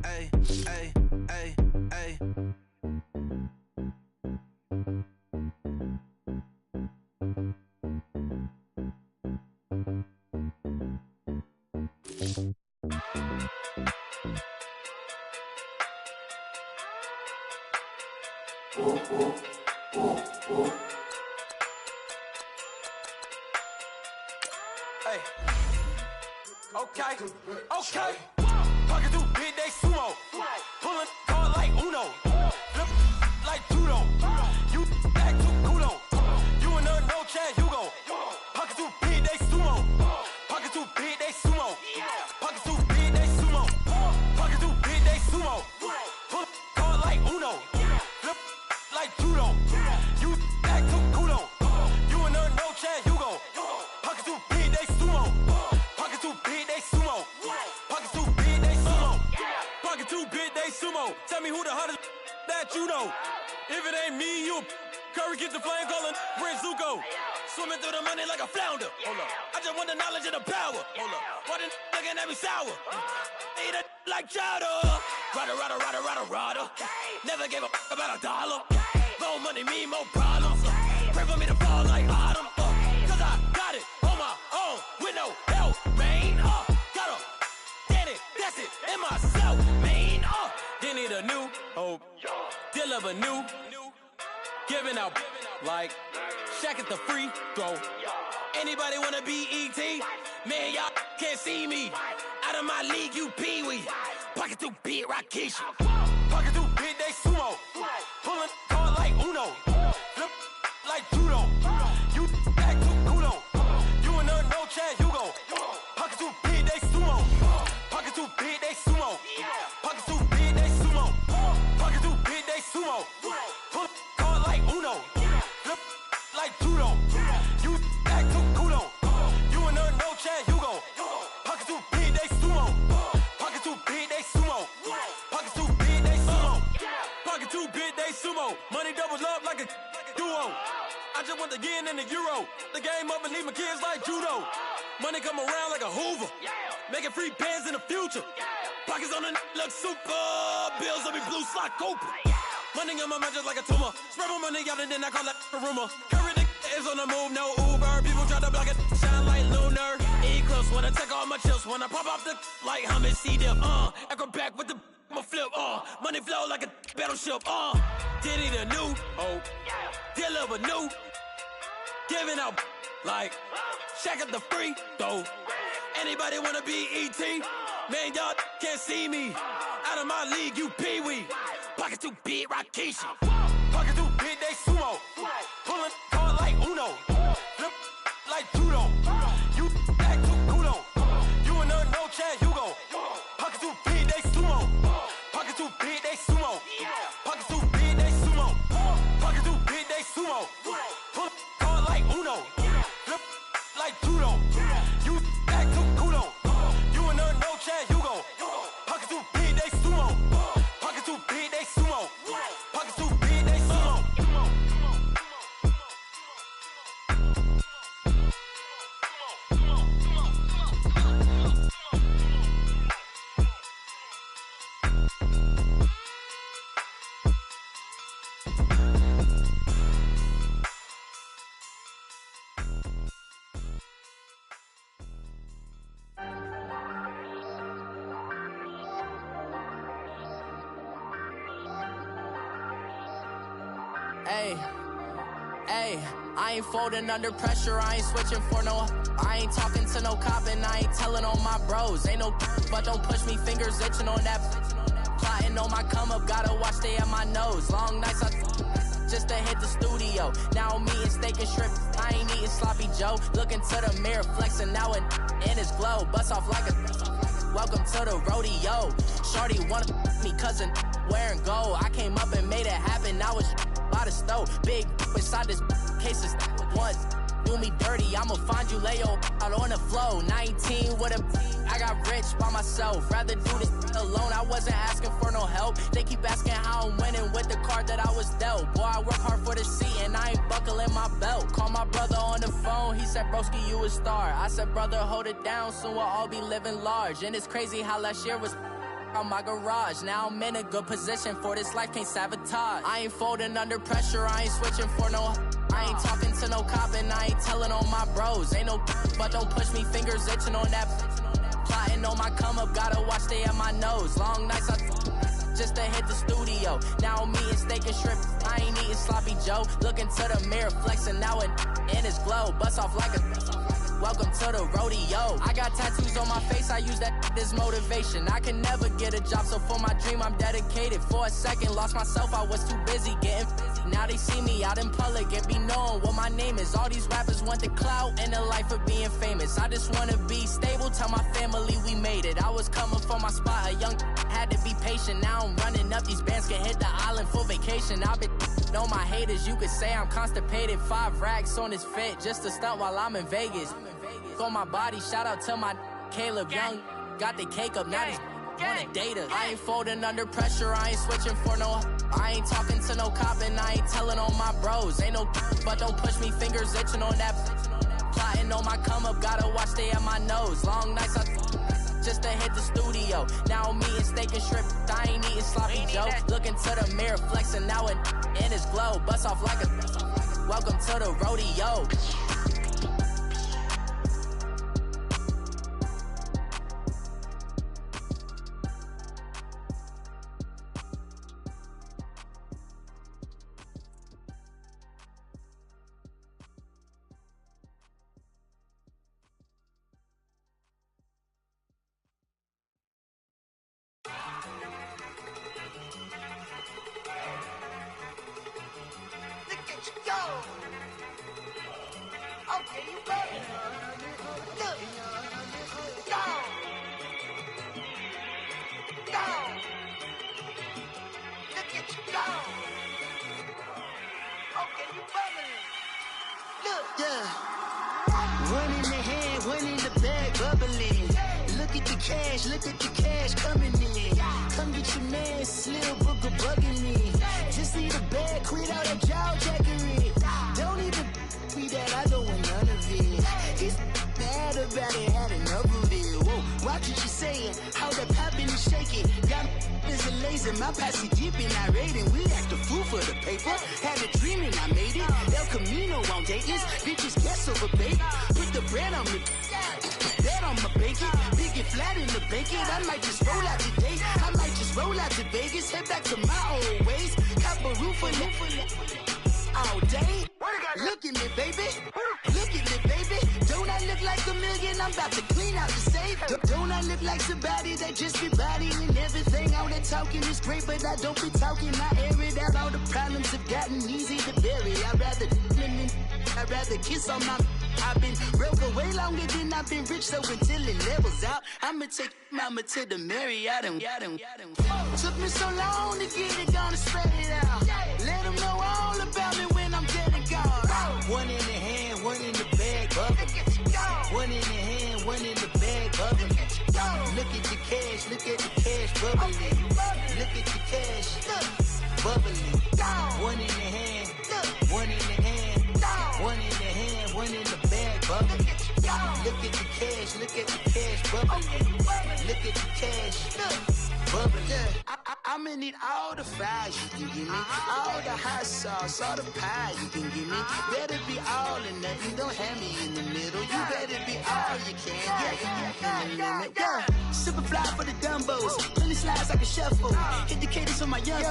Ay, ay, ay, ay. Hey. Okay, okay. Pocket too big, they sumo. Pulling hard like Uno. Flip like judo. You act too culo. You and her no chance, you go. Pocket too big, they sumo. Pocket too big, they sumo. Pocket too big, they sumo. Pocket too big, they sumo. Pull hard like Uno. Flip like judo. You act too culo. You and her no chance, you go. Pocket too big, they sumo. Pocket too big, they sumo. Pocket too big, they sumo. Pocket too big, they sumo. Tell me who the hottest that you know. If it ain't me, you Curry get the flame calling Prince Zuko. Swimming through the money like a flounder. Hold up. I just want the knowledge and the power. Hold up. Why the looking at me sour? Eat it like chowder. Rada. Never gave a about a dollar. More money, me, more problems. Pray for me to fall like autumn. Cause I got it on my own with no help, man. Gotta get it, that's it, in myself, man. Didn't need a new hope, deal of a new, giving out like Shaq at the free throw. Anybody wanna be ET? Man, y'all can't see me. Out of my league, you pee-wee. Pocket too big, Rakesh. Pocket too big, they sumo. Pulling hard like Uno. Flip like judo. You act too culo. You and her no chance, you go. Pocket too big, they sumo. Pocket too big, they sumo. Pocket too big, they sumo. Pocket too big, they sumo. Pull hard like Uno. Flip like judo. You act too culo. You and her no chance, you go. Pocket too big, they sumo. Pocket too big, they sumo. Pocket too big, they sumo. Pocket too big, they sumo. Money doubles up like a duo. I just want the yen and the euro. The game up and leave my kids like judo. Money come around like a Hoover. Making free bands in the future. Pockets on the look super. Bills on me blue slot Cooper. Money in my mouth just like a tumor. Spread my money out and then I call that a rumor. Curry the is on the move, no Uber. People try to block it, shine like lunar. Eclipse when I take all my chips. When I pop off the like hummus, see them. Echo back with the I'ma flip. Money flow like a battleship. Did it a new hope. Deal of a new. Giving out like Shaq at the free throw. Anybody wanna be ET? Man, y'all can't see me. Out of my league, you pee-wee. Pocket too big, Rakesh. Pocket too big, they sumo. Pulling hard like Uno. Flip like judo. You act too culo. You and her no chance, you go. Pocket too big, they sumo. Pocket too big, they sumo. Pocket too big, they sumo. Pocket too big, they sumo. Pull hard like Uno. Flip like judo. You act too culo. You and her no chance, you go. Pocket too big, they sumo. Pocket too big, they sumo. Pocket too big, they sumo. Hey, I ain't folding under pressure, I ain't switching for no. I ain't talking to no cop and I ain't telling on my bros. Ain't no but don't push me, fingers itching on that. Plotting on my come up, gotta watch stay at my nose. Long nights I just to hit the studio. Now I'm eating steak and shrimp, I ain't eating sloppy Joe. Looking to the mirror, flexing now and in his glow. Bust off like a welcome to the rodeo. Shorty wanna me cousin wearing gold. I came up and made it happen, now it's by the stove. Big inside this cases once do me dirty, I'ma find you lay your out on the flow. 19 with a I got rich by myself, rather do this alone. I wasn't asking for no help, they keep asking how I'm winning with the card that I was dealt. Boy, I work hard for the seat and I ain't buckling my belt. Call my brother on the phone, he said broski you a star. I said brother hold it down, soon we'll all be living large. And it's crazy how last year was out my garage. Now I'm in a good position for this life, can't sabotage. I ain't folding under pressure, I ain't switching for no. I ain't talking to no cop and I ain't telling on my bros. Ain't no but don't push me, fingers itching on that. Plotting on my come up, gotta watch they at my nose. Long nights just to hit the studio. Now I'm eating steak and shrimp, I ain't eating sloppy Joe. Looking to the mirror, flexing now and in his glow. Bust off like a welcome to the rodeo. I got tattoos on my face, I use that as motivation. I can never get a job, so for my dream I'm dedicated. For a second, lost myself, I was too busy getting busy. Now they see me out in public and be knowing what my name is. All these rappers want the clout and the life of being famous. I just wanna be stable, tell my family we made it. I was coming for my spot, a young had to be patient. Now I'm running up, these bands can hit the island for vacation. I've been on my haters, you could say I'm constipated. 5 racks on his fit, just to stunt while I'm in Vegas. On my body, shout out to my Caleb Young. Got the cake up, now he's on a data. I ain't folding under pressure, I ain't switching for no. I ain't talking to no cop and I ain't telling on my bros. Ain't no but don't push me, fingers itching on that. Plotting on my come up, gotta watch they at my nose. Long nights just to hit the studio. Now I'm eating steak and shrimp, I ain't eating sloppy Joe. Looking to the mirror, flexing now and in his glow. Bust off like a welcome to the rodeo. Look at the cash coming in. Come get your man, Slim Booker bugging me. Just need a bag, quit all that jaw jackery. Don't even be that, I don't want none of it. He's mad about it, had enough of it. Whoa, watch what you saying, how that poppin' and shaking. Got is a laser, my posse deep and I raiding. We act a fool for the paper. Had a dream and I made it. El Camino on Dayton's, bitches guess over baby. Put the bread on me. Bet on my bacon, big and flat in the bacon. I might just roll out today. I might just roll out to Vegas, head back to my old ways. Cop a roof for all day. Look at me, baby. Look at me, baby. Don't I look like a million? I'm about to clean out the safe. Don't I look like somebody that just be bodying everything? All that talking is great, but I don't be talking. I air it out. All the problems have gotten easy to bury. I'd rather kiss on my. I've been broke way longer than I've been rich, so until it levels out, I'ma take mama to the Marriott and took me so long to get it, gonna spread it out. Let them know all about me when I'm dead and gone. One in the hand, one in the bag, bubbling. One in the hand, one in the bag, bubbling. Look at the cash, look at the cash bubbling. Look at the cash bubbling. One in the hand, one in the hand, one in the hand, one in the bag, bubbling. Look at the cash, look at the cash bubbling. Look at the cash bubbling. I'ma need all the fries you can give me, all the hot sauce, all the pie you can give me. Better be all or nothing, don't have me in the middle. You better be all you can, yeah. Super fly for the Dumbos, plenty slides like a shuffle. Hit the cadence on my young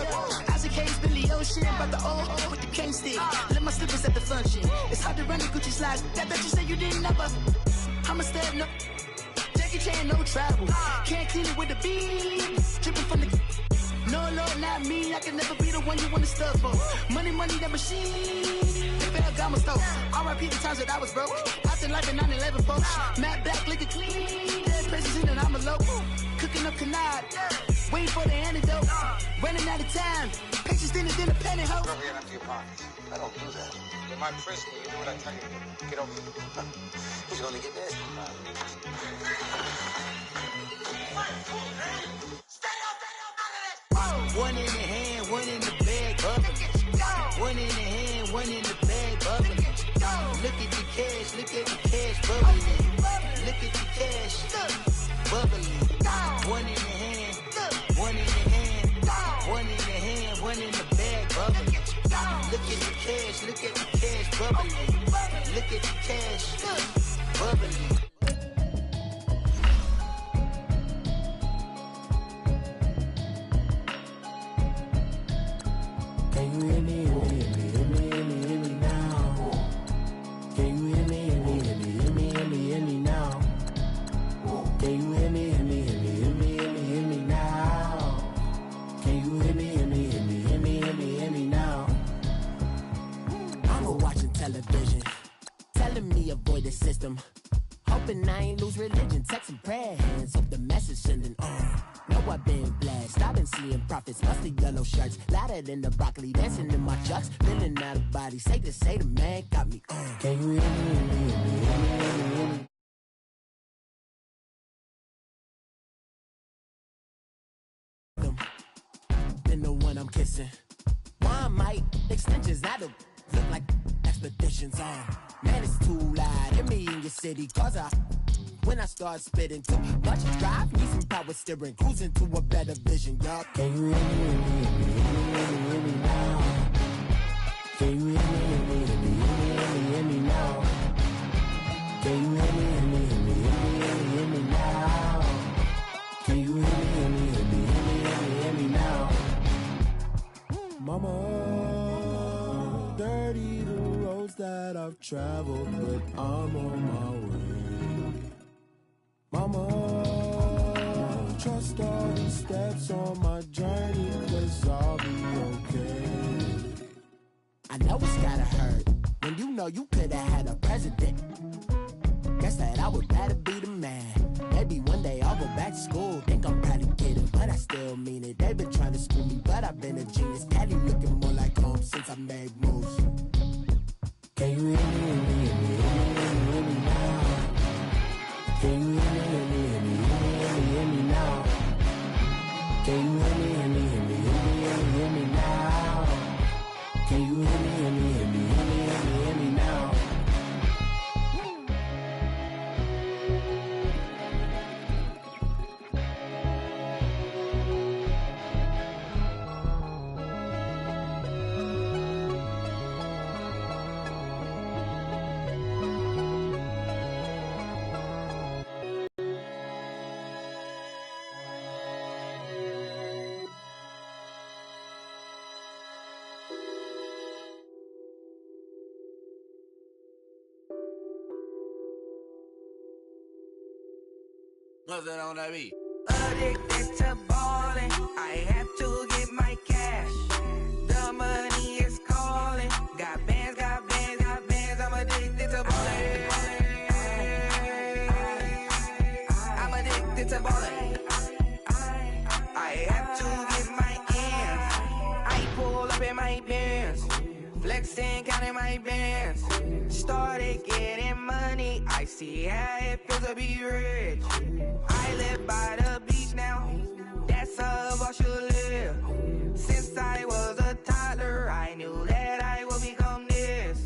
Isaac Hayes, Billy Ocean, but the old with the cane stick. Let my slippers at the function. It's hard to run the Gucci slides. That you say you didn't never. I'm a step no. Jackie Chan, no travel. Can't clean it with the beat. Dripping from the. No, Lord, not me. I can never be the one you want to stuff for. Money, that machine. They fell down my stove. R.I.P. the times that I was broke. After life in 9/11, folks. Matte black, liquor clean. Dead places in and I'm a local. Cooking up canard. Waiting for the antidote. Running out of time. Patience thinner than a pantyhose. Go ahead and empty your pockets. I don't do that. In my prison, you do what I tell you to. Get over here. He's gonna get nasty. One in the hand, one in the bag, bubbling. One in the hand, one in the bag, bubbling. Look at the cash, look at the cash bubbling. Look at the cash bubbling. One in the hand, at the cash, look at the cash bubbling. Look at the cash, bubbling. Can you hear me, hear me, hear me, hear me, hear me, hear me now? Can you hear me, hear me, hear me, hear me, hear me, hear me now? Can you hear me, hear me, hear me, hear me, hear me, hear me now? Can you hear me, hear me, hear me, hear me, hear me, hear me now? I'm watching television, telling me avoid the system. Hoping I ain't lose religion, texting prayer hands, hope the message sending on. Know I've been blessed, I've been seeing prophets, mostly yellow shirts, louder than the broccoli, dancing in my chucks, feeling out of body, say the man got me on. Can you hear me, hear me, hear me, hear me, hear me, hear me? Than the one I'm kissing. Why might extensions out of look like expeditions on? Man, it's too loud. Hear me in your city, cause when I start spitting too much drive, need some power steering, cruising to a better vision, y'all. Can you hear me, hear me, hear me, hear me, hear me, hear me now? Can you hear me, hear me, hear me, hear me, hear me, hear me now? Can you hear me, hear me, hear me, hear me, hear me, hear me now? Can you hear me, hear me, hear me, hear me, hear me, hear me now? Mama, dirty the roads that I've traveled, but I'm on my way. Mama, trust all the steps on my journey, 'cause I'll be okay. I know it's gotta hurt when you know you could've had a president. Guess that I would rather be the man. Maybe one day I'll go back to school. Think I'm probably kidding, but I still mean it. They've been trying to school me, but I've been a genius. Daddy looking more like home since I made moves. Can you hear me, hear me, hear me, hear me, hear me, hear me now? Can you hear me, hear me, hear me, hear me, hear me, hear me now? Can you hear me, hear me, hear me, hear me, hear me, hear me now? Can you hear me, hear me, hear me, hear me, hear me, hear me now? What's that on that beat? Addicted to ballin', I have to get my cash. The money is calling. Got bands, got bands, got bands. I'm addicted to ballin'. I'm addicted to ballin'. I have to get my ends. I pull up in my bands, flexing, counting my bands. Started getting money. I see how it feels to be rich. I live by the beach now, that's how I should live. Since I was a toddler, I knew that I would become this.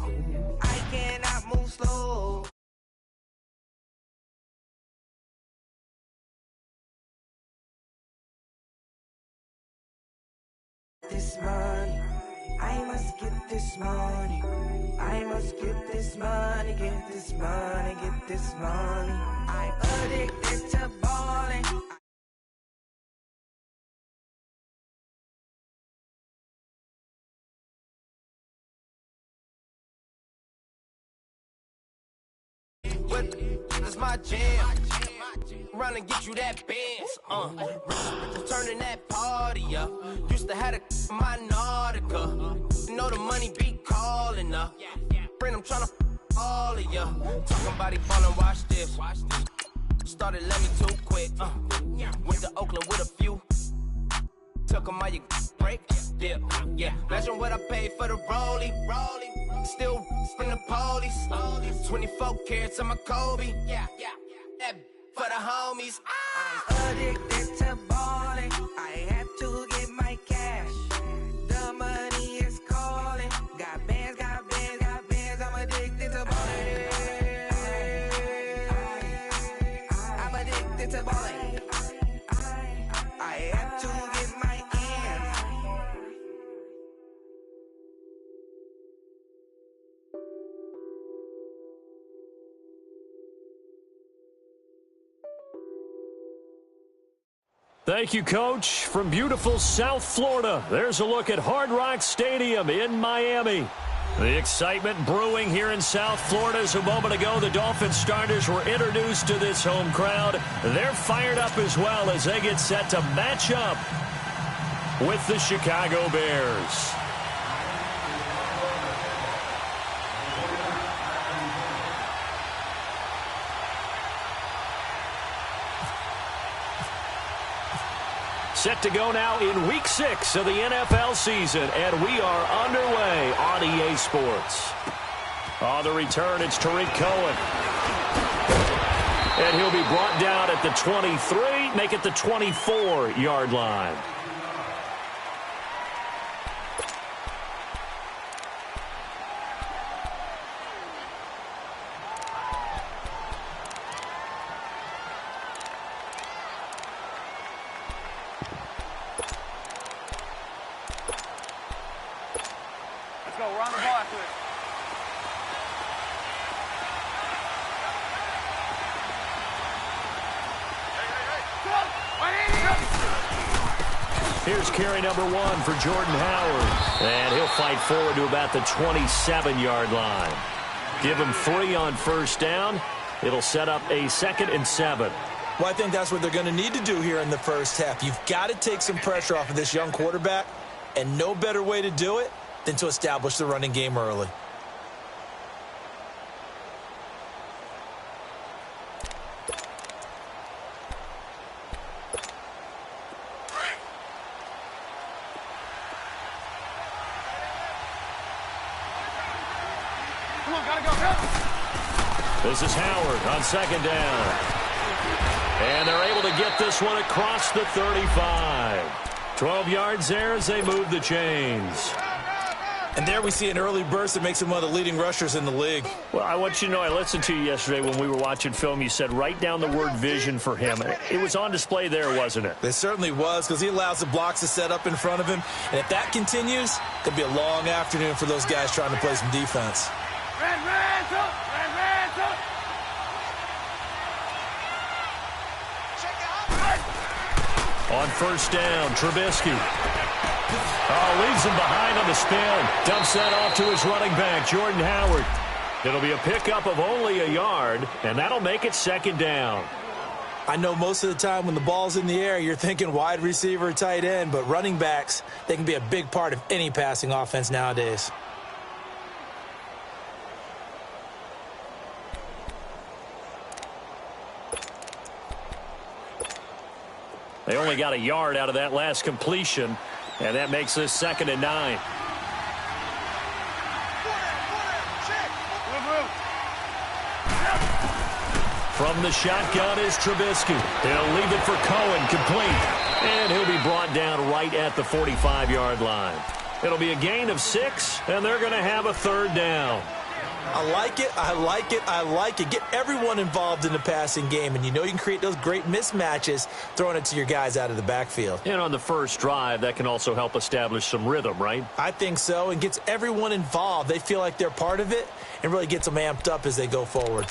I cannot move slow. This money, I must get this money. I must get this money, get this money, get this money. I'm addicted to balling. What is my jam? Run and get you that Benz, turning that party up. Used to have a my Nautica. Know the money be calling up. Friend, I'm tryna all of ya. Talking about he ballin', watch this. Started let me too quick. Went to Oakland with a few. Took 'em all you break, dip, yeah. Imagine what I paid for the rollie. Still from the police. 24 carats on my Kobe. Yeah. That for the homies. I'm addicted to balling. I have to get my cash. The money is calling. Got bands, got bands, got bands. I'm addicted to balling. I'm addicted to balling. I have to get my ends. Thank you, Coach. From beautiful South Florida, there's a look at Hard Rock Stadium in Miami. The excitement brewing here in South Florida as a moment ago the Dolphins starters were introduced to this home crowd. They're fired up as well as they get set to match up with the Chicago Bears. Set to go now in Week 6 of the NFL season, and we are underway on EA Sports. On the return, it's Tariq Cohen. And he'll be brought down at the 23, make it the 24-yard line. Here's carry number 1 for Jordan Howard. And he'll fight forward to about the 27-yard line. Give him 3 on first down. It'll set up a 2nd and 7. Well, I think that's what they're going to need to do here in the first half. You've got to take some pressure off of this young quarterback, and no better way to do it than to establish the running game early. This is Howard on 2nd down. And they're able to get this one across the 35. 12 yards there as they move the chains. And there we see an early burst that makes him one of the leading rushers in the league. Well, I want you to know, I listened to you yesterday when we were watching film. You said write down the word vision for him. It was on display there, wasn't it? It certainly was, because he allows the blocks to set up in front of him. And if that continues, it could be a long afternoon for those guys trying to play some defense. On first down, Trubisky. Leaves him behind on the spin. Dumps that off to his running back, Jordan Howard. It'll be a pickup of only a yard, and that'll make it 2nd down. I know most of the time when the ball's in the air, you're thinking wide receiver, tight end, but running backs, they can be a big part of any passing offense nowadays. They only got a yard out of that last completion, and that makes this 2nd and 9. From the shotgun is Trubisky. He'll leave it for Cohen, complete. And he'll be brought down right at the 45-yard line. It'll be a gain of 6, and they're going to have a 3rd down. I like it, I like it, I like it. Get everyone involved in the passing game, and you know you can create those great mismatches throwing it to your guys out of the backfield. And on the first drive, that can also help establish some rhythm, right? I think so, and gets everyone involved. They feel like they're part of it, and really gets them amped up as they go forward.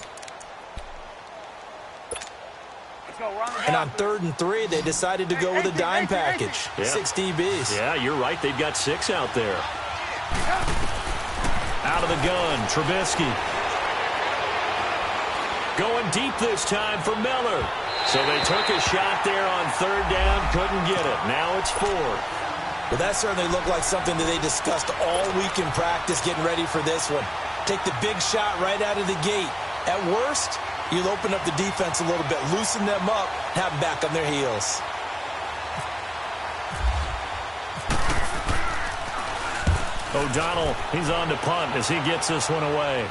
And on 3rd and 3, they decided to go with a dime package. Yeah. 6 DBs. Yeah, you're right. They've got 6 out there. Out of the gun, Trubisky. Going deep this time for Miller. So they took a shot there on 3rd down, couldn't get it. Now it's 4. Well, that certainly looked like something that they discussed all week in practice, getting ready for this one. Take the big shot right out of the gate. At worst, you'll open up the defense a little bit, loosen them up, have them back on their heels. O'Donnell, he's on to punt as he gets this one away.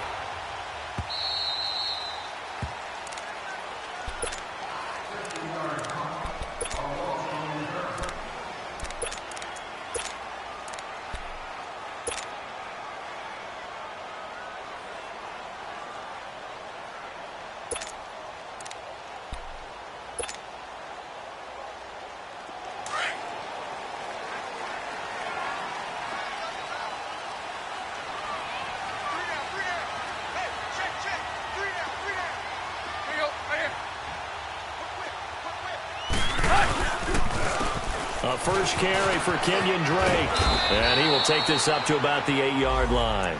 A first carry for Kenyon Drake. And he will take this up to about the 8-yard line.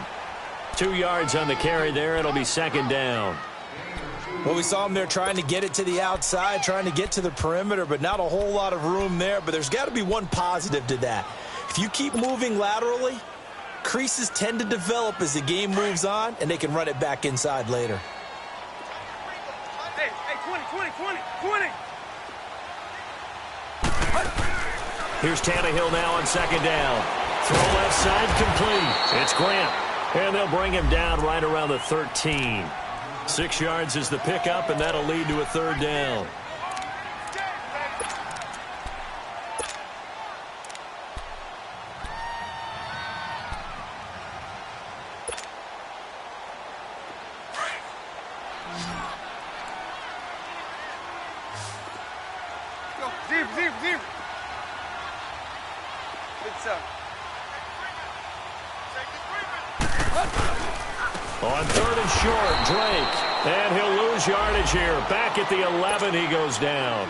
2 yards on the carry there. It'll be second down. Well, we saw him there trying to get it to the outside, trying to get to the perimeter, but not a whole lot of room there. But there's got to be one positive to that. If you keep moving laterally, creases tend to develop as the game moves on, and they can run it back inside later. Hey, 20. Here's Tannehill now on second down. Throw left side complete. It's Grant. And they'll bring him down right around the 13. 6 yards is the pickup, and that'll lead to a third down. Deep. It's up. On third and short, Drake. And he'll lose yardage here. Back at the 11, he goes down.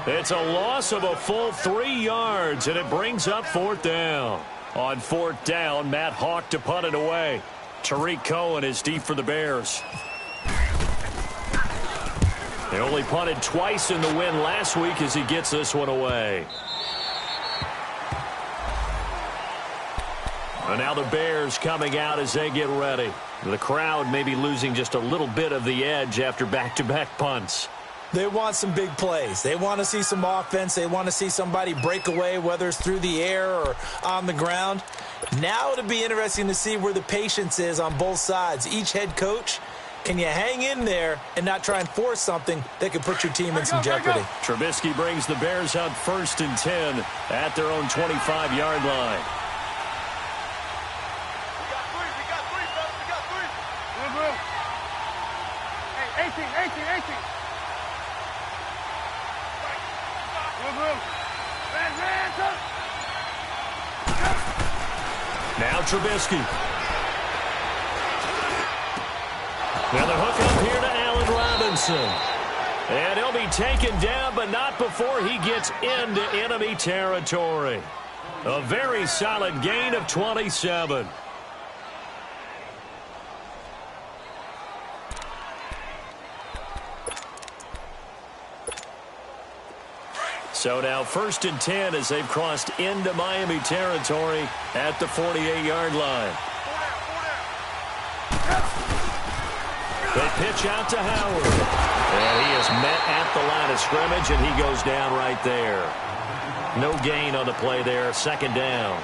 It's a loss of a full 3 yards, and it brings up fourth down. On fourth down, Matt Hawk to punt it away. Tariq Cohen is deep for the Bears. They only punted twice in the win last week as he gets this one away. And now the Bears coming out as they get ready. The crowd may be losing just a little bit of the edge after back-to-back punts. They want some big plays. They want to see some offense. They want to see somebody break away, whether it's through the air or on the ground. Now it'll be interesting to see where the patience is on both sides. Each head coach, can you hang in there and not try and force something that could put your team in some jeopardy? Trubisky brings the Bears out first and 10 at their own 25-yard line. We got three, fellas. Hey, 18. Now Trubisky. Now the hook up here to Allen Robinson. And he'll be taken down, but not before he gets into enemy territory. A very solid gain of 27. So now first and 10 as they've crossed into Miami territory at the 48-yard line. They pitch out to Howard. And he is met at the line of scrimmage, and he goes down right there. No gain on the play there, second down.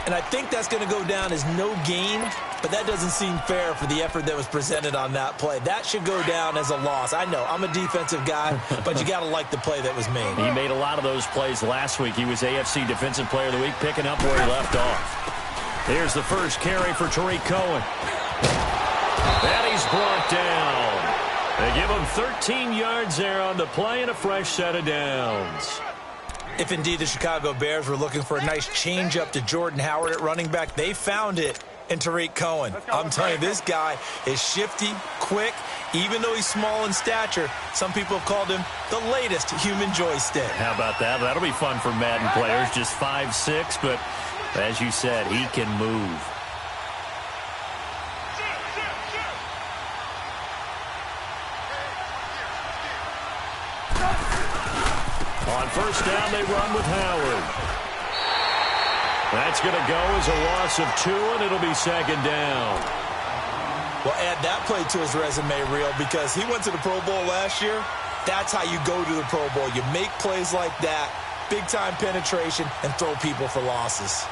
And I think that's going to go down as no gain, but that doesn't seem fair for the effort that was presented on that play. That should go down as a loss. I know, I'm a defensive guy, but you got to like the play that was made. He made a lot of those plays last week. He was AFC Defensive Player of the Week, picking up where he left off. Here's the first carry for Tariq Cohen. And he's brought down. They give him 13 yards there on the play and a fresh set of downs. If indeed the Chicago Bears were looking for a nice change-up to Jordan Howard at running back, they found it in Tariq Cohen. I'm telling you, this guy is shifty, quick. Even though he's small in stature, some people have called him the latest human joystick. How about that? That'll be fun for Madden players. Just 5'6", but as you said, he can move. On first down, they run with Howard. That's going to go as a loss of 2, and it'll be second down. Well, add that play to his resume reel because he went to the Pro Bowl last year. That's how you go to the Pro Bowl. You make plays like that, big-time penetration, and throw people for losses.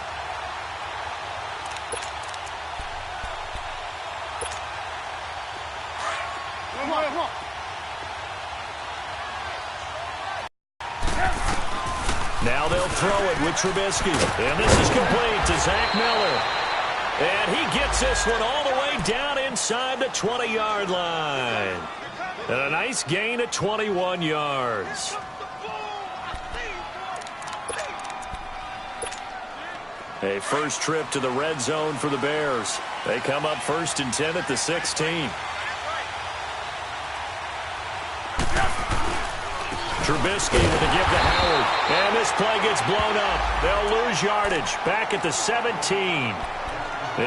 Now they'll throw it with Trubisky. And this is complete to Zach Miller. And he gets this one all the way down inside the 20-yard line. And a nice gain of 21 yards. A first trip to the red zone for the Bears. They come up first and 10 at the 16. Trubisky with a give to Howard. And this play gets blown up. They'll lose yardage. Back at the 17.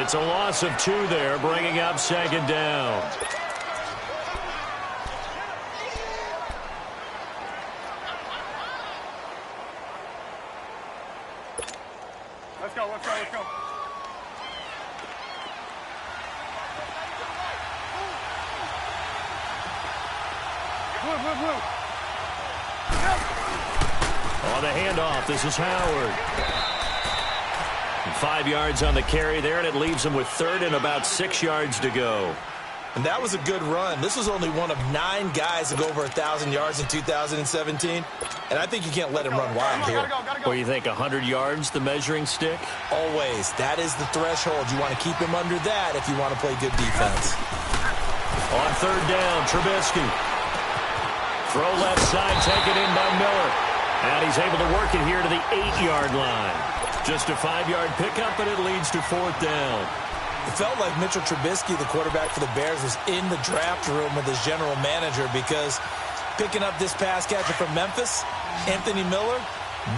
It's a loss of 2 there, bringing up second down. Let's go, let's go, let's go. Blue. On the handoff, this is Howard. 5 yards on the carry there, and it leaves him with third and about 6 yards to go. And that was a good run. This was only one of 9 guys to go over 1,000 yards in 2017. And I think you can't let him run wild here. Gotta go. What do you think, 100 yards, the measuring stick? Always. That is the threshold. You want to keep him under that if you want to play good defense. On third down, Trubisky. Throw left side, taken in by Miller. And he's able to work it here to the 8-yard line. Just a 5-yard pickup, and it leads to fourth down. It felt like Mitchell Trubisky, the quarterback for the Bears, was in the draft room with his general manager because picking up this pass catcher from Memphis, Anthony Miller,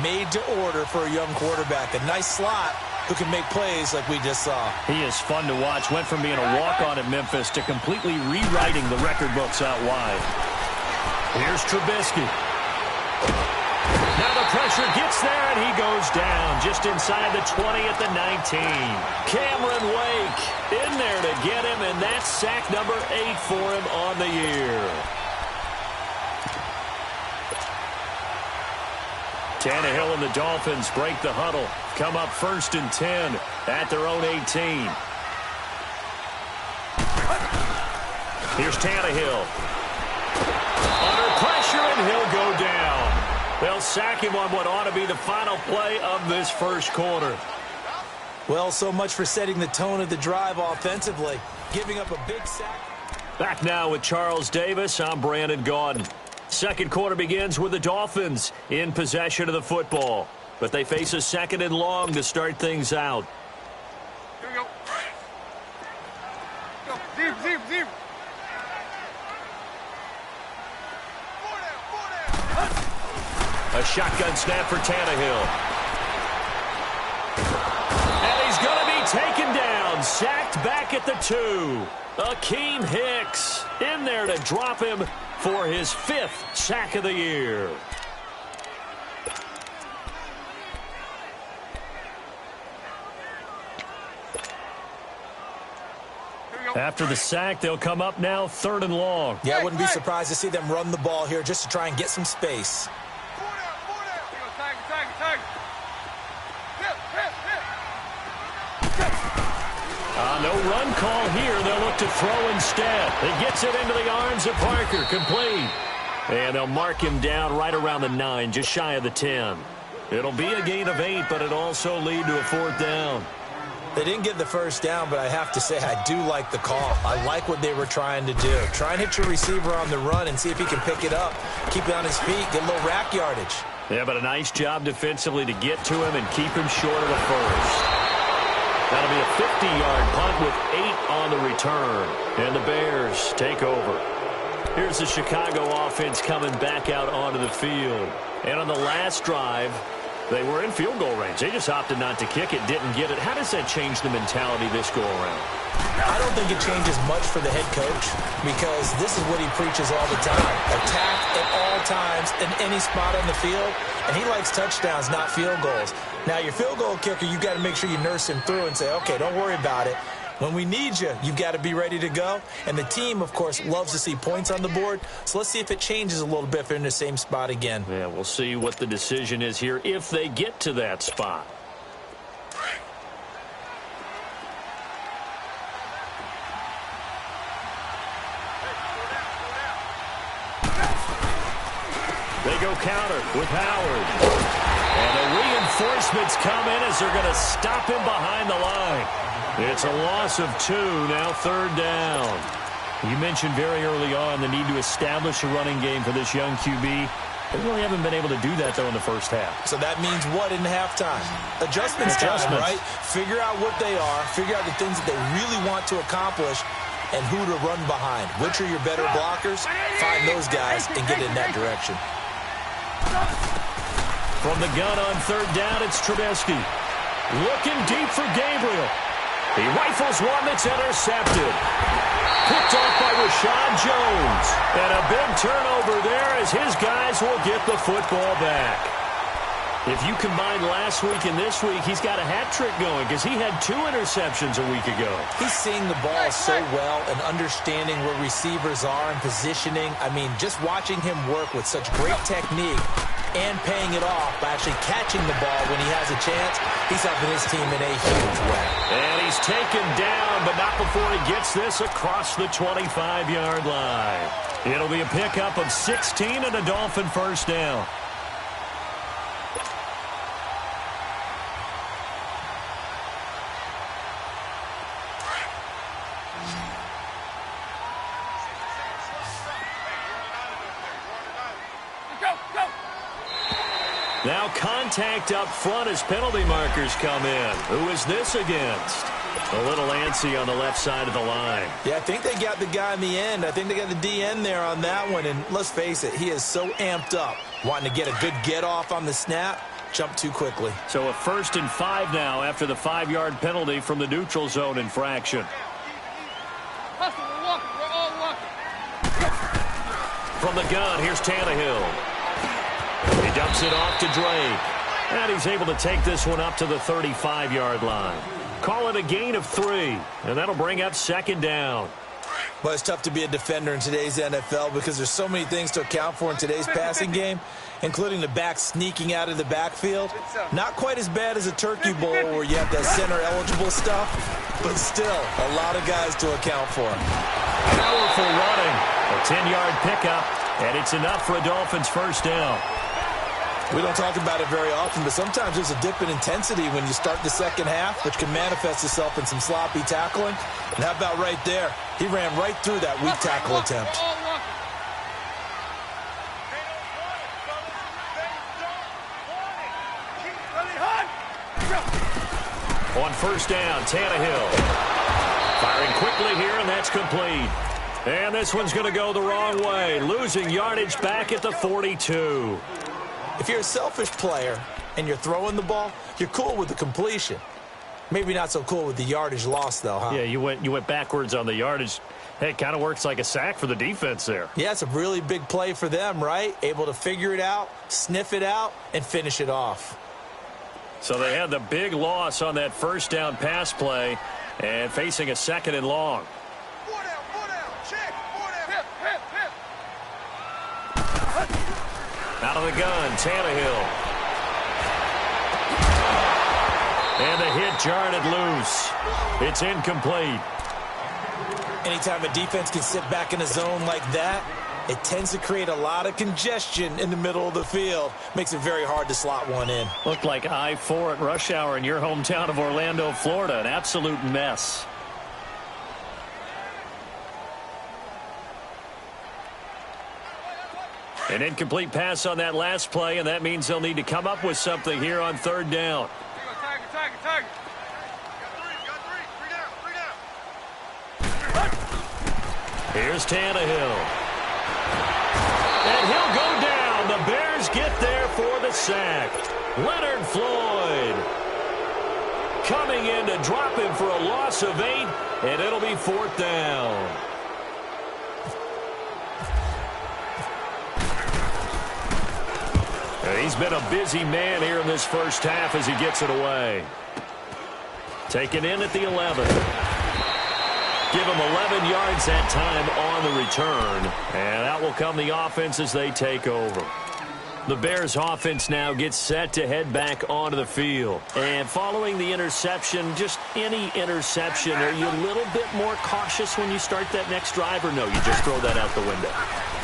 made to order for a young quarterback. A nice slot who can make plays like we just saw. He is fun to watch. Went from being a walk-on at Memphis to completely rewriting the record books out wide. Here's Trubisky. Now the pressure gets there, and he goes down just inside the 20 at the 19. Cameron Wake in there to get him, and that's sack number 8 for him on the year. Tannehill and the Dolphins break the huddle. Come up 1st and 10 at their own 18. Here's Tannehill. Under pressure, and he'll go down. They'll sack him on what ought to be the final play of this first quarter. Well, so much for setting the tone of the drive offensively. Giving up a big sack. Back now with Charles Davis. I'm Brandon Gaudin. Second quarter begins with the Dolphins in possession of the football. But they face a 2nd and long to start things out. Here we go. Go. Deep. A shotgun snap for Tannehill. And he's going to be taken down. Sacked back at the 2. Akeem Hicks in there to drop him for his 5th sack of the year. After the sack, they'll come up now 3rd and long. Yeah, I wouldn't be surprised to see them run the ball here just to try and get some space. No run call here. They'll look to throw instead. He gets it into the arms of Parker. Complete. And they'll mark him down right around the 9, just shy of the 10. It'll be a gain of 8, but it'll also lead to a 4th down. They didn't get the first down, but I have to say I do like the call. I like what they were trying to do. Try and hit your receiver on the run and see if he can pick it up. Keep it on his feet. Get a little rack yardage. Yeah, but a nice job defensively to get to him and keep him short of the first. That'll be a 50-yard punt with 8 on the return. And the Bears take over. Here's the Chicago offense coming back out onto the field. And on the last drive, they were in field goal range. They just opted not to kick it, didn't get it. How does that change the mentality this go-around? I don't think it changes much for the head coach because this is what he preaches all the time. Attack at all times in any spot on the field, and he likes touchdowns, not field goals. Now, your field goal kicker, you've got to make sure you nurse him through and say, okay, don't worry about it. When we need you, you've got to be ready to go. And the team, of course, loves to see points on the board. So let's see if it changes a little bit if they're in the same spot again. Yeah, we'll see what the decision is here if they get to that spot. They go counter with Howard. And the reinforcements come in as they're going to stop him behind the line. It's a loss of 2, now 3rd down. You mentioned very early on the need to establish a running game for this young QB. They really haven't been able to do that, though, in the first half. So that means what in halftime? Adjustments time, right? Figure out what they are, figure out the things that they really want to accomplish, and who to run behind. Which are your better blockers? Find those guys and get in that direction. From the gun on third down, it's Trubisky. Looking deep for Gabriel. He rifles one that's intercepted. Picked off by Rashad Jones. And a big turnover there as his guys will get the football back. If you combine last week and this week, he's got a hat trick going because he had 2 interceptions a week ago. He's seeing the ball so well and understanding where receivers are and positioning. I mean, just watching him work with such great technique and paying it off by actually catching the ball when he has a chance, he's helping his team in a huge way. And he's taken down, but not before he gets this across the 25-yard line. It'll be a pickup of 16 and a Dolphin first down. Now contact up front as penalty markers come in. Who is this against? A little antsy on the left side of the line. Yeah, I think they got the guy in the end. I think they got the DN there on that one. And let's face it, he is so amped up. Wanting to get a good get-off on the snap, jump too quickly. So a 1st and 5 now after the 5-yard penalty from the neutral zone infraction. Hustle, we're walking. We're all walking. From the gun, here's Tannehill. He dumps it off to Drake. And he's able to take this one up to the 35-yard line. Call it a gain of 3, and that'll bring up 2nd down. Well, it's tough to be a defender in today's NFL because there's so many things to account for in today's passing game, including the back sneaking out of the backfield. Not quite as bad as a turkey bowl where you have that center-eligible stuff, but still a lot of guys to account for. Powerful running. A 10-yard pickup, and it's enough for a Dolphins first down. We don't talk about it very often, but sometimes there's a dip in intensity when you start the second half, which can manifest itself in some sloppy tackling. And how about right there? He ran right through that weak tackle attempt. On first down, Tannehill. Firing quickly here, and that's complete. And this one's going to go the wrong way, losing yardage back at the 42. If you're a selfish player and you're throwing the ball, you're cool with the completion. Maybe not so cool with the yardage loss, though, huh? Yeah, you went backwards on the yardage. Hey, it kind of works like a sack for the defense there. Yeah, it's a really big play for them, right? Able to figure it out, sniff it out, and finish it off. So they had the big loss on that first down pass play and facing a 2nd and long. Out of the gun, Tannehill. And the hit jarred it loose. It's incomplete. Anytime a defense can sit back in a zone like that, it tends to create a lot of congestion in the middle of the field. Makes it very hard to slot one in. Looked like I-4 at rush hour in your hometown of Orlando, Florida. An absolute mess. An incomplete pass on that last play, and that means they'll need to come up with something here on 3rd down. Tiger. Here's Tannehill. And he'll go down. The Bears get there for the sack. Leonard Floyd coming in to drop him for a loss of 8, and it'll be 4th down. He's been a busy man here in this first half as he gets it away. Taken in at the 11. Give him 11 yards that time on the return. And that will come the offense as they take over. The Bears offense now gets set to head back onto the field. And following the interception, just any interception, are you a little bit more cautious when you start that next drive, or no, you just throw that out the window?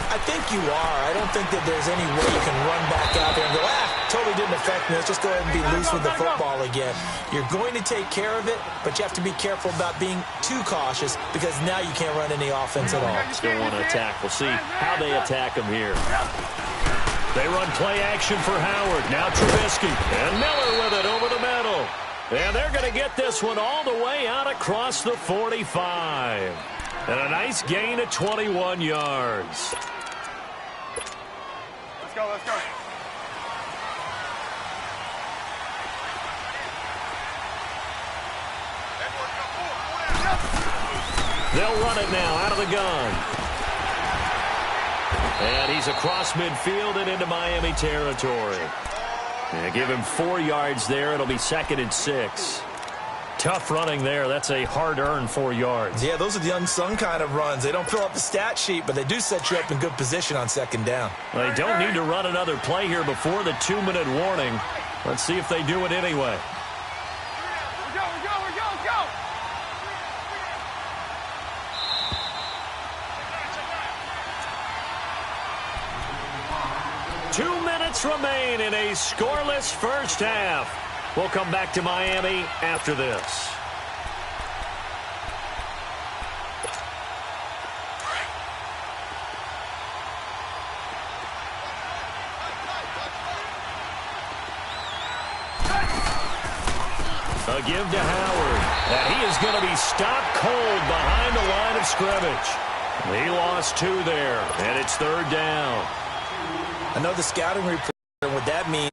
I think you are. I don't think that there's any way you can run back out there and go, totally didn't affect me. Let's just go ahead and be loose with the football again. You're going to take care of it, but you have to be careful about being too cautious because now you can't run any offense at all. Still want to attack. We'll see how they attack him here. They run play action for Howard. Now Trubisky. And Miller with it over the middle. And they're going to get this one all the way out across the 45. And a nice gain of 21 yards. Let's go. They'll run it now out of the gun. And he's across midfield and into Miami territory. Yeah, give him 4 yards there. It'll be 2nd and 6. Tough running there. That's a hard-earned 4 yards. Yeah, those are the unsung kind of runs. They don't fill up the stat sheet, but they do set you up in good position on 2nd down. They don't need to run another play here before the 2-minute warning. Let's see if they do it anyway. Go. 2 minutes remain in a scoreless first half. We'll come back to Miami after this. A give to Howard. And he is going to be stopped cold behind the line of scrimmage. He lost 2 there, and it's 3rd down. I know the scouting report, and what that means